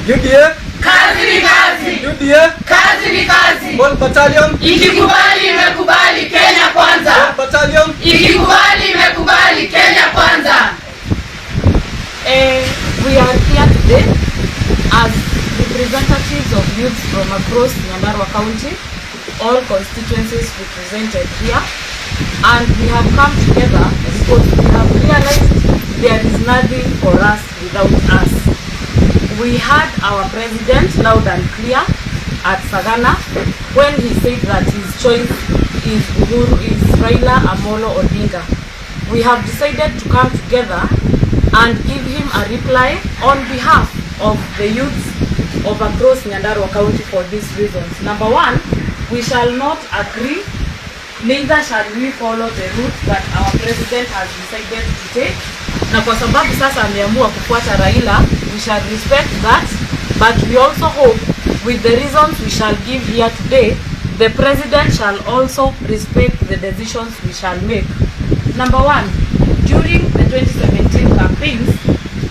UDA kazi ni kazi. UDA kazi ni kazi. Battalion ikikubali imekubali, Kenya kwanza. Battalion ikikubali imekubali, Kenya kwanza. We are here today as representatives of youths from across Nyandarua County, all constituencies represented here, and we have come together because we have realized there is nothing for us without us. We heard our president loud and clear at Sagana when he said that his choice is Raila Odinga. We have decided to come together and give him a reply on behalf of the youths of across Nyandarua County for these reasons. Number one, we shall not agree, neither shall we follow the route that our president has decided to take. Na kwa sababu sasa ameamua kufuata Raila, we shall respect that, but we also hope with the reasons we shall give here today, the president shall also respect the decisions we shall make. Number one, during the 2017 campaigns,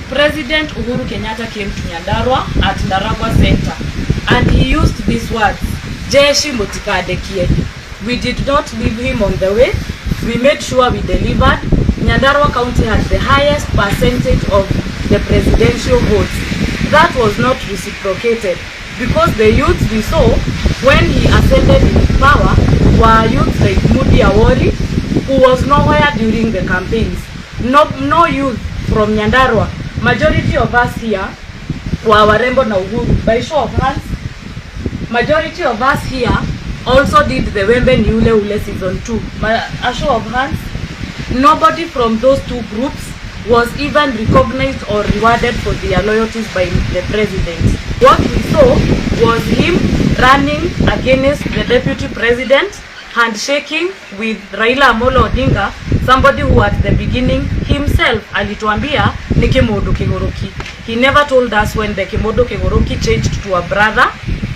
President Uhuru Kenyatta came to Nyandarua at Ndaragwa Center and he used these words, Jeshi Mutikadekie. We did not leave him on the way. We made sure we delivered. Nyandarua County had the highest percentage of the presidential votes. That was not reciprocated because the youths we saw when he ascended in power were youths like Mudi Awori, who was nowhere during the campaigns. No youth from Nyandarua. Majority of us here were Warembo na Uhuru. By show of hands, majority of us here also did the Wembe ni Ule Ule season 2. A show of hands, nobody from those two groups was even recognized or rewarded for their loyalties by the president. What we saw was him running against the deputy president, handshaking with Raila Odinga, somebody who at the beginning himself alituambia ni Kimodo Kigoroki. He never told us when the Kimodo Kigoroki changed to a brother.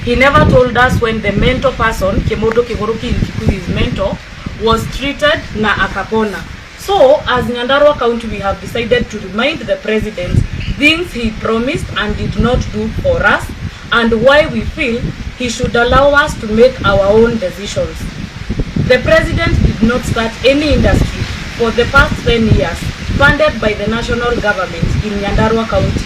He never told us when the mentor person, Kimodo Kigoroki in Kikuyu's mentor, was treated na akapona. So, as Nyandarua County, we have decided to remind the president things he promised and did not do for us, and why we feel he should allow us to make our own decisions. The president did not start any industry for the past 10 years funded by the national government in Nyandarua County.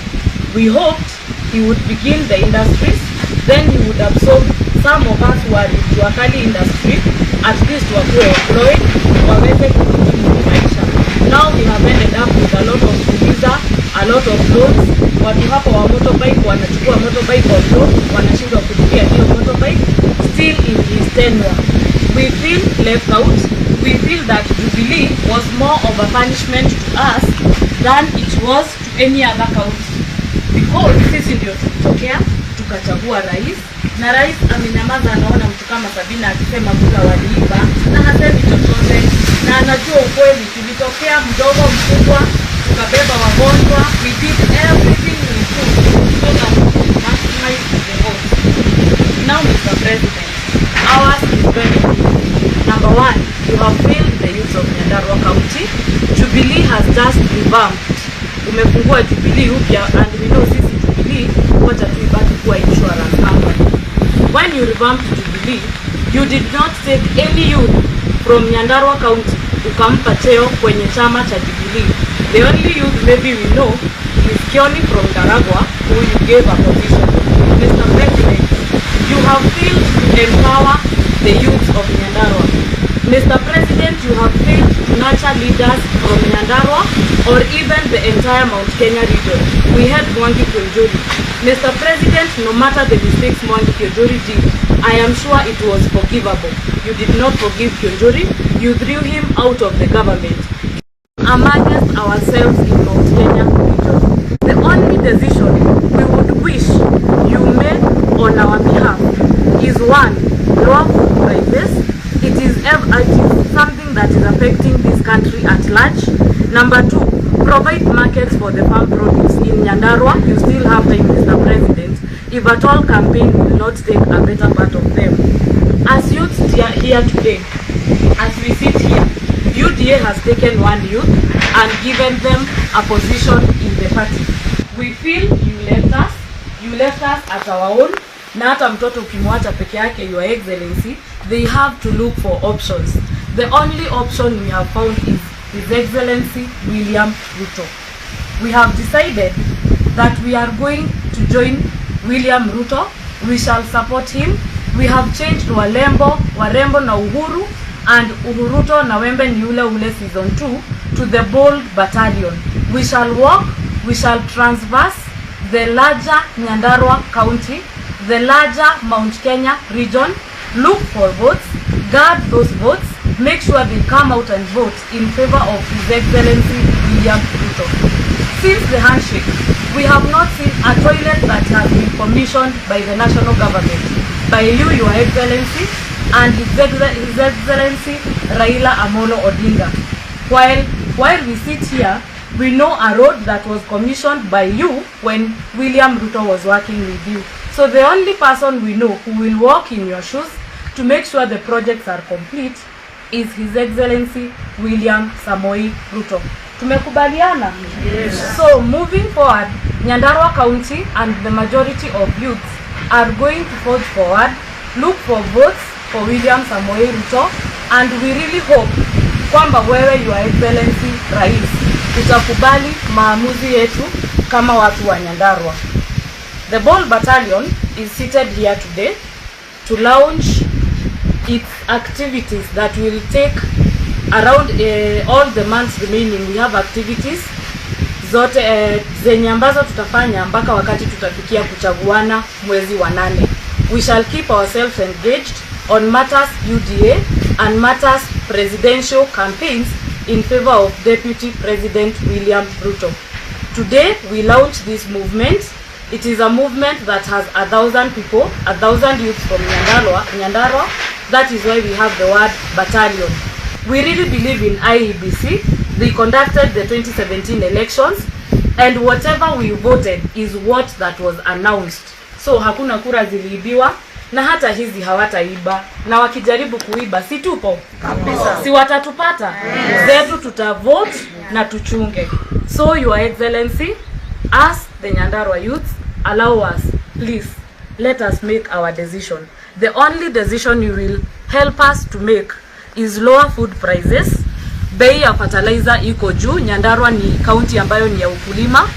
We hoped he would begin the industries, then he would absorb some of us who are in Juakali industry, at least wakuwe employed, waweze kujikimu maisha. Now we have ended up with a lot of visa, a lot of loans. Watu hapa wa motorbike wanachukua motorbike on loan, wanashindwa kulipia hiyo motorbike, still in his tenure. We feel left out. We feel that Jubilee was more of a punishment to us than it was to any other county. Because sisi ndio tulitokea, tukachagua rais, na rais amenyamaza, anaona mtu kama Sabina akisema kula waliiba, na hasemi chochote, na anajua ukweli. Tulitokea mdogo mkubwa, tukabeba wagonjwa, we did everything we could so that we could maximize the vote. Now, Mr. President, ours is very clear. Number one, you have failed the youth of Nyandarua County. Jubilee has just revamped. Umefungua Jubilee upya, and we know sisi Jubilee wacha tuibaki kuwa insurance company. When you revamped Jubilee, you did not take any youth from Nyandarua County ukampa cheo kwenye chama cha Jubilee. The only youth maybe we know is Kioni from Daragwa, who you gave a position. Mr. President, you have failed to empower the youth of Nyandarua. Mr. President, you have failed to nurture leaders from Nyandarua or even the entire Mount Kenya region. We had Mwangi Kionjori. Mr. President, no matter the mistakes Mwangi Kionjori did, I am sure it was forgivable. You did not forgive Kionjori. You threw him out of the government. Amongst ourselves in Mount Kenya region, the only decision we would wish you made on our behalf is one, lawful by this. It is something that is affecting this country at large. Number two, provide markets for the farm produce in Nyandarua. You still have time, Mr. President. If at all, campaign will not take a better part of them. As youths here today, as we sit here, UDA has taken one youth and given them a position in the party. We feel you left us, you left us at our own, na hata mtoto ukimwacha peke yake, Your Excellency, they have to look for options. The only option we have found is His Excellency William Ruto. We have decided that we are going to join William Ruto. We shall support him. We have changed Warembo na Uhuru, and Uhuruto na Wembe ni ule season 2 to the bold battalion. We shall walk, we shall transverse the larger Nyandarua County, the larger Mount Kenya region, look for votes, guard those votes, make sure they come out and vote in favor of His Excellency William Ruto. Since the handshake, we have not seen a toilet that has been commissioned by the national government, by you, Your Excellency, and His Excellency Raila Odinga. While we sit here, we know a road that was commissioned by you when William Ruto was working with you. So the only person we know who will walk in your shoes to make sure the projects are complete is His Excellency William Samoei Ruto. Tumekubaliana? Yes. So moving forward, Nyandarua County and the majority of youths are going to forge forward, look for votes for William Samoei Ruto, and we really hope kwamba wewe, Your Excellency Rais, utakubali maamuzi yetu kama watu wa Nyandarua. The Bold Battalion is seated here today to launch its activities that will take around all the months remaining. We have activities zote zenye ambazo tutafanya mpaka wakati tutafikia kuchaguana mwezi wa 8. We shall keep ourselves engaged on matters UDA and matters presidential campaigns in favor of Deputy President William Ruto. Today we launch this movement. It is a movement that has 1,000 people, 1,000 youths from Nyandarua. That is why we have the word battalion. We really believe in IEBC. They conducted the 2017 elections, and whatever we voted is what that was announced. So hakuna kura ziliibiwa, na hata hizi hawataiba, na wakijaribu kuiba si tupo kabisa, si watatupata. Zetu tutavote na tuchunge. So Your Excellency, as the Nyandarua youths, allow us, please, let us make our decision. The only decision you will help us to make is lower food prices. Bei ya fertilizer iko juu. Nyandarua ni county ambayo ni ya ukulima.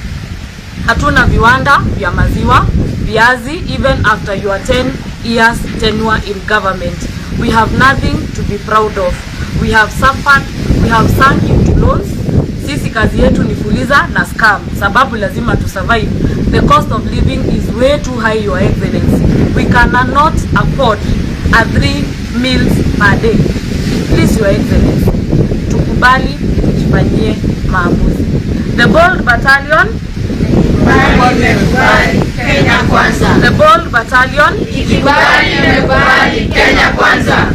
Hatuna viwanda vya maziwa, viazi. Even after your 10 years tenure in government, we have nothing to be proud of. We have suffered, we have sunk into loans. Sisi kazi yetu ni fuliza na scam, sababu lazima to survive. The cost of living is way too high, Your Excellency. We cannot afford a 3 meals per day. Please, Your Excellency, tukubali tujifanyie maamuzi. The Bold Battalion, Kenya kwanza. The Bold Battalion, Ikibali imekubali Kenya kwanza.